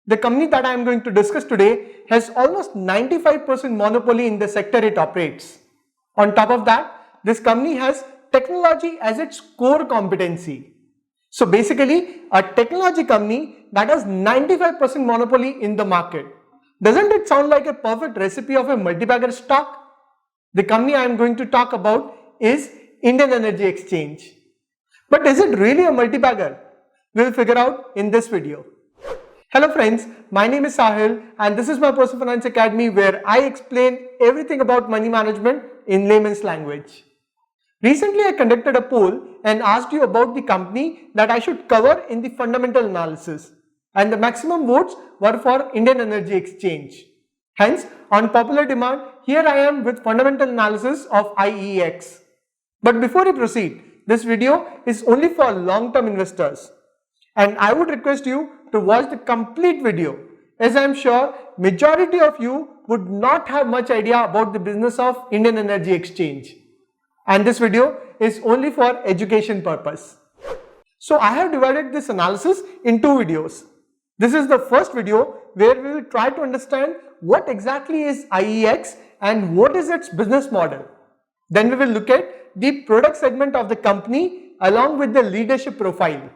The company that I am going to discuss today has almost 95% monopoly in the sector it operates. On top of that, this company has technology as its core competency. So basically, a technology company that has 95% monopoly in the market. Doesn't it sound like a perfect recipe of a multi-bagger stock? The company I am going to talk about is Indian Energy Exchange. But is it really a multi-bagger? We'll figure out in this video. Hello friends, my name is Sahil and this is my Personal Finance Academy where I explain everything about money management in layman's language. Recently I conducted a poll and asked you about the company that I should cover in the fundamental analysis, and the maximum votes were for Indian Energy Exchange. Hence, on popular demand, here I am with fundamental analysis of IEX. But before we proceed, this video is only for long-term investors. And I would request you to watch the complete video, as I am sure majority of you would not have much idea about the business of Indian Energy Exchange. And this video is only for education purpose. So I have divided this analysis in two videos. This is the first video where we will try to understand what exactly is IEX and what is its business model. Then we will look at the product segment of the company along with the leadership profile.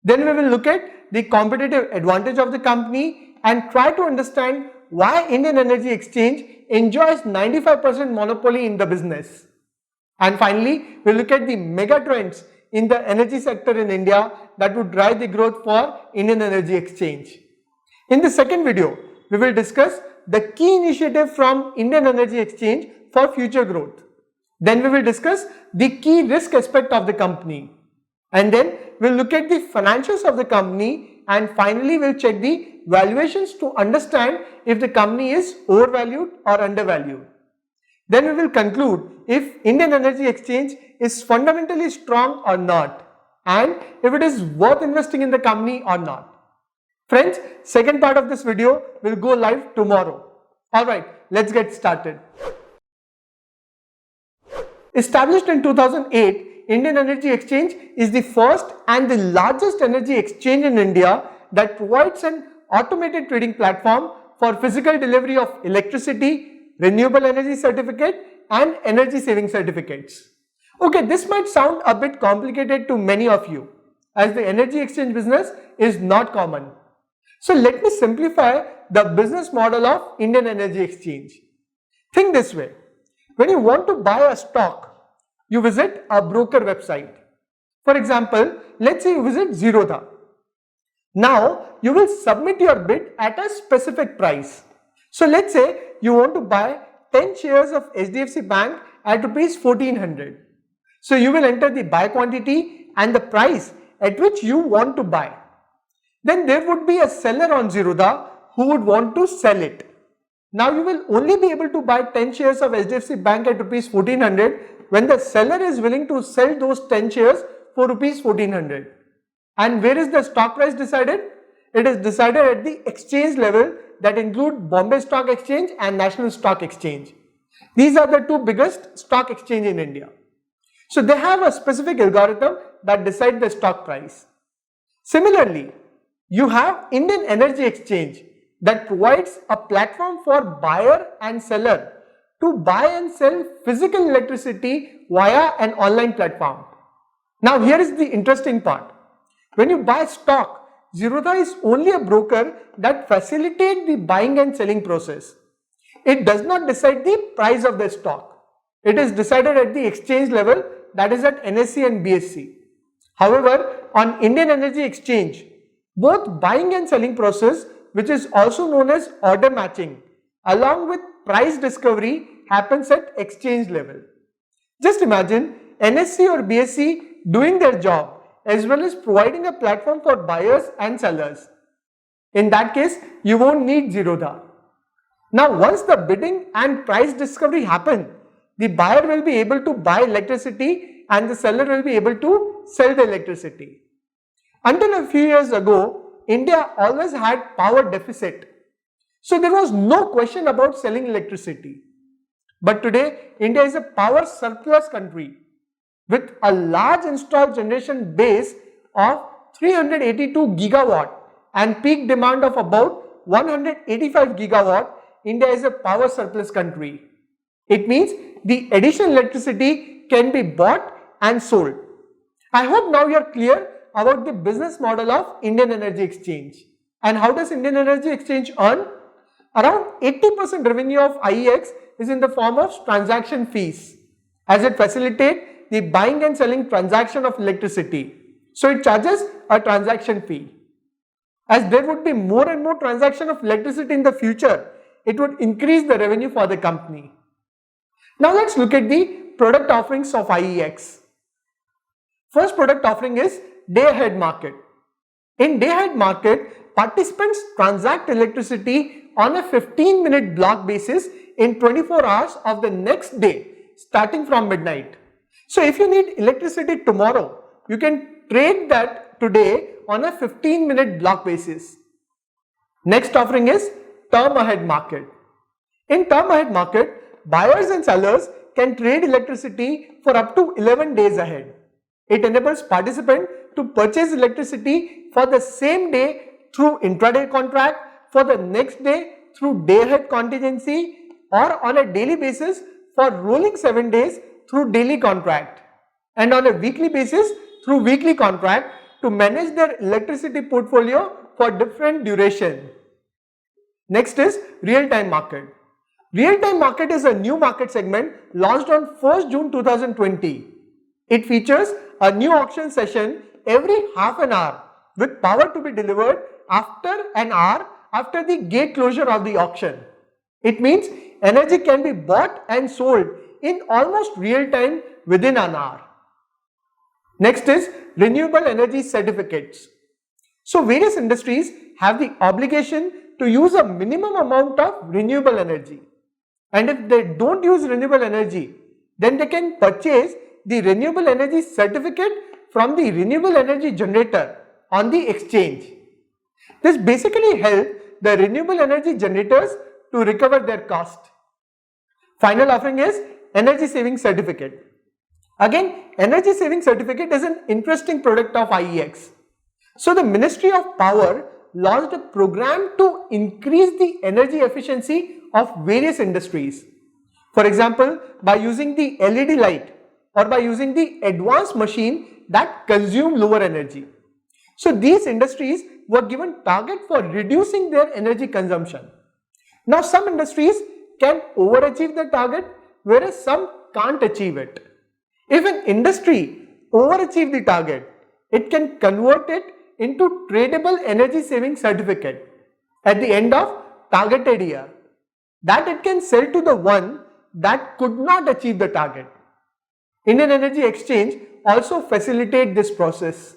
Then we will look at the competitive advantage of the company and try to understand why Indian Energy Exchange enjoys 95% monopoly in the business. And finally, we will look at the mega trends in the energy sector in India that would drive the growth for Indian Energy Exchange. In the second video, we will discuss the key initiative from Indian Energy Exchange for future growth. Then we will discuss the key risk aspect of the company. And then we will look at the financials of the company, and finally we will check the valuations to understand if the company is overvalued or undervalued. Then we will conclude if Indian Energy Exchange is fundamentally strong or not, and if it is worth investing in the company or not. Friends, second part of this video will go live tomorrow. Alright, let's get started. Established in 2008, Indian Energy Exchange is the first and the largest energy exchange in India that provides an automated trading platform for physical delivery of electricity, renewable energy certificate and energy saving certificates. Okay, this might sound a bit complicated to many of you as the energy exchange business is not common. So let me simplify the business model of Indian Energy Exchange. Think this way. When you want to buy a stock, you visit a broker website. For example, let's say you visit Zerodha. Now, you will submit your bid at a specific price. So let's say you want to buy 10 shares of HDFC Bank at rupees 1400. So you will enter the buy quantity and the price at which you want to buy. Then there would be a seller on Zerodha who would want to sell it. Now you will only be able to buy 10 shares of HDFC Bank at rupees 1400 when the seller is willing to sell those 10 shares for rupees 1400. And where is the stock price decided? It is decided at the exchange level that include Bombay Stock Exchange and National Stock Exchange. These are the two biggest stock exchange in India. So they have a specific algorithm that decides the stock price. Similarly, you have Indian Energy Exchange that provides a platform for buyer and seller to buy and sell physical electricity via an online platform. Now here is the interesting part. When you buy stock, Zerodha is only a broker that facilitates the buying and selling process. It does not decide the price of the stock. It is decided at the exchange level, that is at NSE and BSE. However, on Indian Energy Exchange, both buying and selling process, which is also known as order matching, along with price discovery happens at exchange level. Just imagine NSE or BSE doing their job as well as providing a platform for buyers and sellers. In that case, you won't need Zerodha. Now once the bidding and price discovery happen, the buyer will be able to buy electricity and the seller will be able to sell the electricity. Until a few years ago, India always had power deficit. So there was no question about selling electricity. But today, India is a power surplus country with a large installed generation base of 382 gigawatt and peak demand of about 185 gigawatt, India is a power surplus country. It means the additional electricity can be bought and sold. I hope now you are clear about the business model of Indian Energy Exchange. And how does Indian Energy Exchange earn? Around 80% revenue of IEX is in the form of transaction fees, as it facilitates the buying and selling transaction of electricity. So it charges a transaction fee. As there would be more and more transaction of electricity in the future, it would increase the revenue for the company. Now let's look at the product offerings of IEX. First product offering is Day Ahead Market. In Day Ahead Market, participants transact electricity on a 15-minute block basis in 24 hours of the next day, starting from midnight. So if you need electricity tomorrow, you can trade that today on a 15-minute block basis. Next offering is Term Ahead Market. In Term Ahead Market, buyers and sellers can trade electricity for up to 11 days ahead. It enables participants to purchase electricity for the same day through intraday contract, for the next day through day ahead contingency, or on a daily basis for rolling 7 days through daily contract, and on a weekly basis through weekly contract to manage their electricity portfolio for different duration. Next is Real-Time Market. Real-Time Market is a new market segment launched on 1st June 2020. It features a new auction session every half an hour with power to be delivered after an hour after the gate closure of the auction. It means energy can be bought and sold in almost real time within an hour. Next is renewable energy certificates. So various industries have the obligation to use a minimum amount of renewable energy. And if they don't use renewable energy, then they can purchase the renewable energy certificate from the renewable energy generator on the exchange. This basically helps the renewable energy generators to recover their cost. Final offering is energy saving certificate. Again, energy saving certificate is an interesting product of IEX. So the Ministry of Power launched a program to increase the energy efficiency of various industries. For example, by using the LED light or by using the advanced machine that consume lower energy. So these industries were given target for reducing their energy consumption. Now some industries can overachieve the target, whereas some can't achieve it. If an industry overachieve the target, it can convert it into tradable energy saving certificate at the end of targeted year that it can sell to the one that could not achieve the target. Indian Energy Exchange also facilitate this process.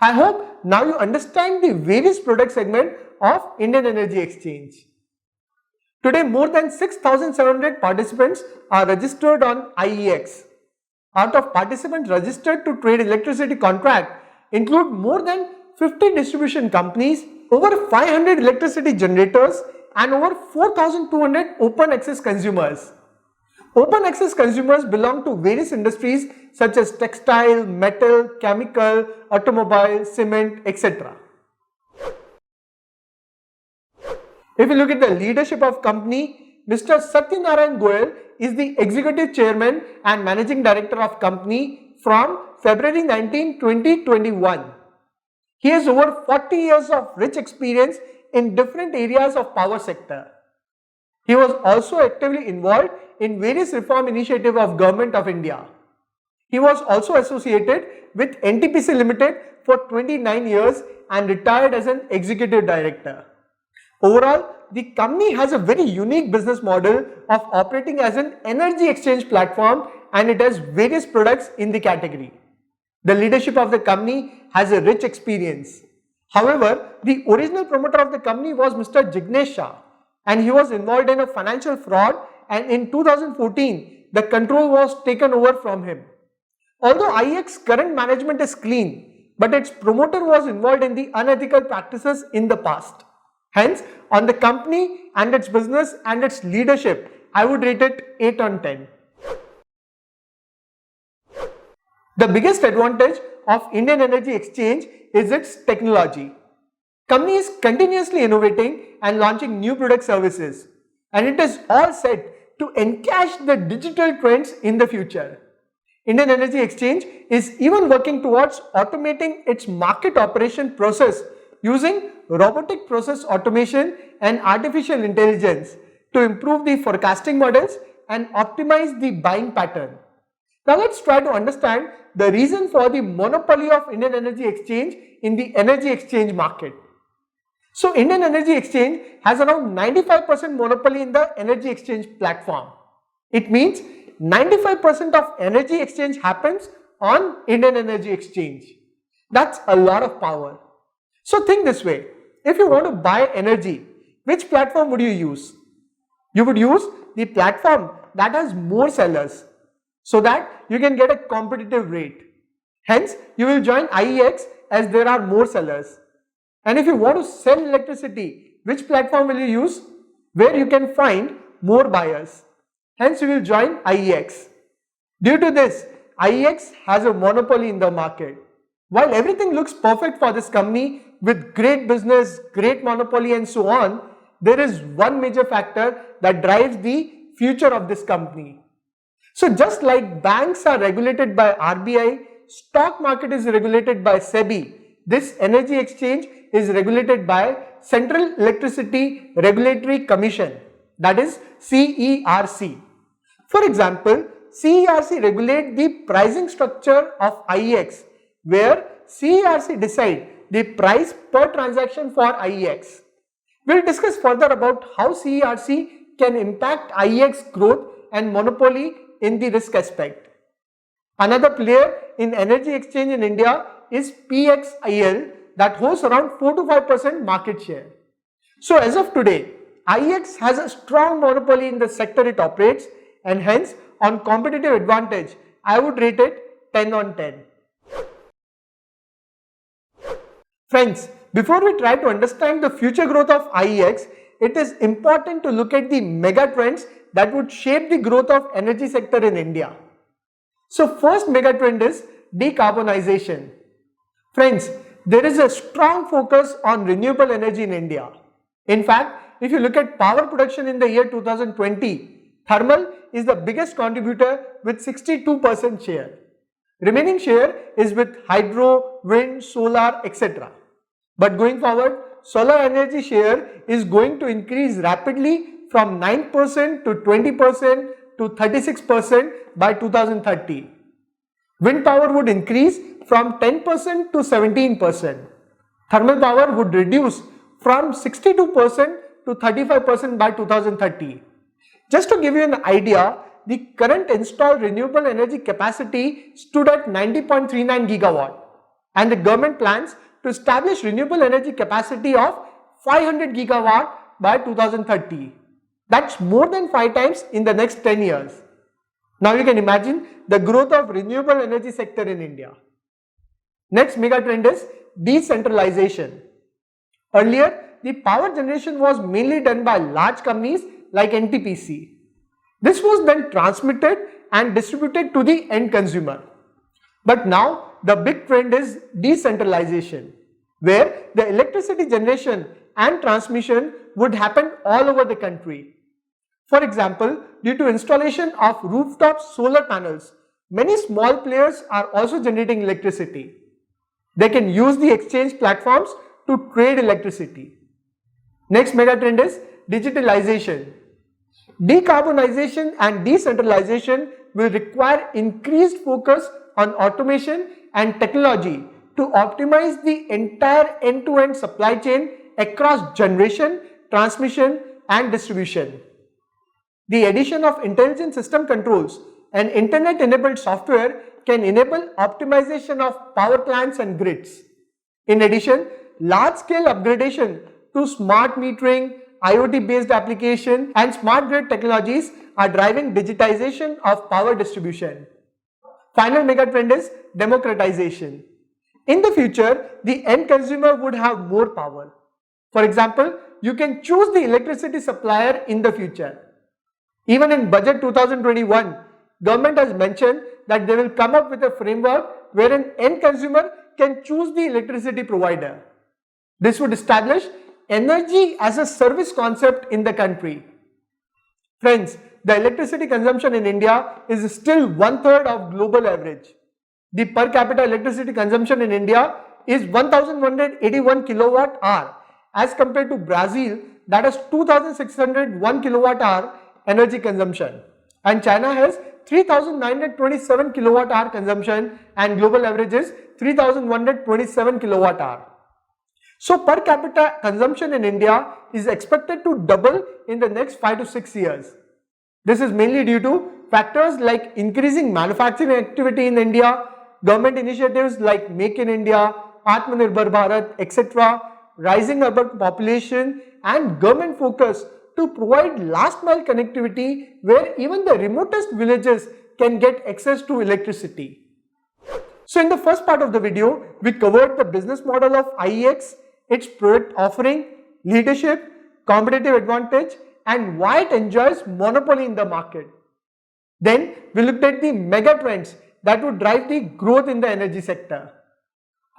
I hope now you understand the various product segment of Indian Energy Exchange. Today more than 6,700 participants are registered on IEX. Out of participants registered to trade electricity contract include more than 50 distribution companies, over 500 electricity generators and over 4,200 open access consumers. Open access consumers belong to various industries such as textile, metal, chemical, automobile, cement, etc. If you look at the leadership of company, Mr. Satyanarayan Goel is the Executive Chairman and Managing Director of company from February 19, 2021. He has over 40 years of rich experience in different areas of power sector. He was also actively involved in various reform initiatives of Government of India. He was also associated with NTPC Limited for 29 years and retired as an Executive Director. Overall, the company has a very unique business model of operating as an energy exchange platform, and it has various products in the category. The leadership of the company has a rich experience. However, the original promoter of the company was Mr. Jignesh Shah, and he was involved in a financial fraud, and in 2014, the control was taken over from him. Although IEX current management is clean, but its promoter was involved in the unethical practices in the past. Hence, on the company and its business and its leadership, I would rate it 8 on 10. The biggest advantage of Indian Energy Exchange is its technology. Company is continuously innovating and launching new product services, and it is all set to encash the digital trends in the future. Indian Energy Exchange is even working towards automating its market operation process using robotic process automation and artificial intelligence to improve the forecasting models and optimize the buying pattern. Now let's try to understand the reason for the monopoly of Indian Energy Exchange in the energy exchange market. So Indian Energy Exchange has around 95% monopoly in the energy exchange platform. It means 95% of energy exchange happens on Indian Energy Exchange. That's a lot of power. So think this way, if you want to buy energy, which platform would you use? You would use the platform that has more sellers so that you can get a competitive rate. Hence, you will join IEX as there are more sellers. And if you want to sell electricity, which platform will you use? Where you can find more buyers. Hence, you will join IEX. Due to this, IEX has a monopoly in the market. While everything looks perfect for this company with great business, great monopoly and so on, there is one major factor that drives the future of this company. So just like banks are regulated by RBI, stock market is regulated by SEBI, this energy exchange is regulated by Central Electricity Regulatory Commission, that is CERC. For example, CERC regulate the pricing structure of IEX, where CERC decide the price per transaction for IEX. We'll discuss further about how CERC can impact IEX growth and monopoly in the risk aspect. Another player in energy exchange in India is PXIL that holds around 4 to 5% market share. So as of today, IEX has a strong monopoly in the sector it operates, and hence on competitive advantage, I would rate it 10 on 10. Friends, before we try to understand the future growth of IEX, it is important to look at the mega trends that would shape the growth of energy sector in India. So first mega trend is decarbonization. Friends, there is a strong focus on renewable energy in India. In fact, if you look at power production in the year 2020, thermal is the biggest contributor with 62% share. Remaining share is with hydro, wind, solar, etc. But going forward, solar energy share is going to increase rapidly from 9% to 20% to 36% by 2030. Wind power would increase from 10% to 17%. Thermal power would reduce from 62% to 35% by 2030. Just to give you an idea, the current installed renewable energy capacity stood at 90.39 gigawatt, and the government plans to establish renewable energy capacity of 500 gigawatt by 2030. That's more than 5 times in the next 10 years. Now you can imagine the growth of renewable energy sector in India. Next mega trend is decentralization. Earlier, the power generation was mainly done by large companies like NTPC. This was then transmitted and distributed to the end consumer. But now the big trend is decentralization, where the electricity generation and transmission would happen all over the country. For example, due to installation of rooftop solar panels, many small players are also generating electricity. They can use the exchange platforms to trade electricity. Next mega trend is digitalization. Decarbonization and decentralization will require increased focus on automation and technology to optimize the entire end-to-end supply chain across generation, transmission and distribution. The addition of intelligent system controls and internet-enabled software can enable optimization of power plants and grids. In addition, large-scale upgradation to smart metering, IoT-based application and smart grid technologies are driving digitization of power distribution. Final mega trend is democratization. In the future, the end consumer would have more power. For example, you can choose the electricity supplier in the future. Even in Budget 2021, government has mentioned that they will come up with a framework where an end consumer can choose the electricity provider. This would establish energy as a service concept in the country. Friends, the electricity consumption in India is still 1/3 of global average. The per capita electricity consumption in India is 1181 kilowatt hour as compared to Brazil that has 2601 kilowatt hour energy consumption, and China has 3927 kilowatt hour consumption and global average is 3127 kilowatt hour. So per capita consumption in India is expected to double in the next 5 to 6 years. This is mainly due to factors like increasing manufacturing activity in India, government initiatives like Make in India, Atmanirbhar Bharat, etc., rising urban population and government focus to provide last mile connectivity where even the remotest villages can get access to electricity. So in the first part of the video, we covered the business model of IEX, its product offering, leadership, competitive advantage and why it enjoys monopoly in the market. Then we looked at the mega trends that would drive the growth in the energy sector.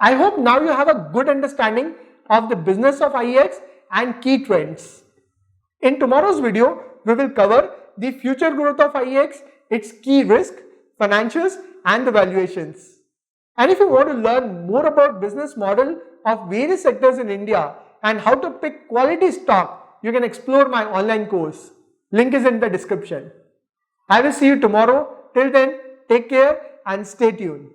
I hope now you have a good understanding of the business of IEX and key trends. In tomorrow's video, we will cover the future growth of IEX, its key risk, financials and the valuations. And if you want to learn more about business model of various sectors in India and how to pick quality stock, you can explore my online course. Link is in the description. I will see you tomorrow. Till then, take care and stay tuned.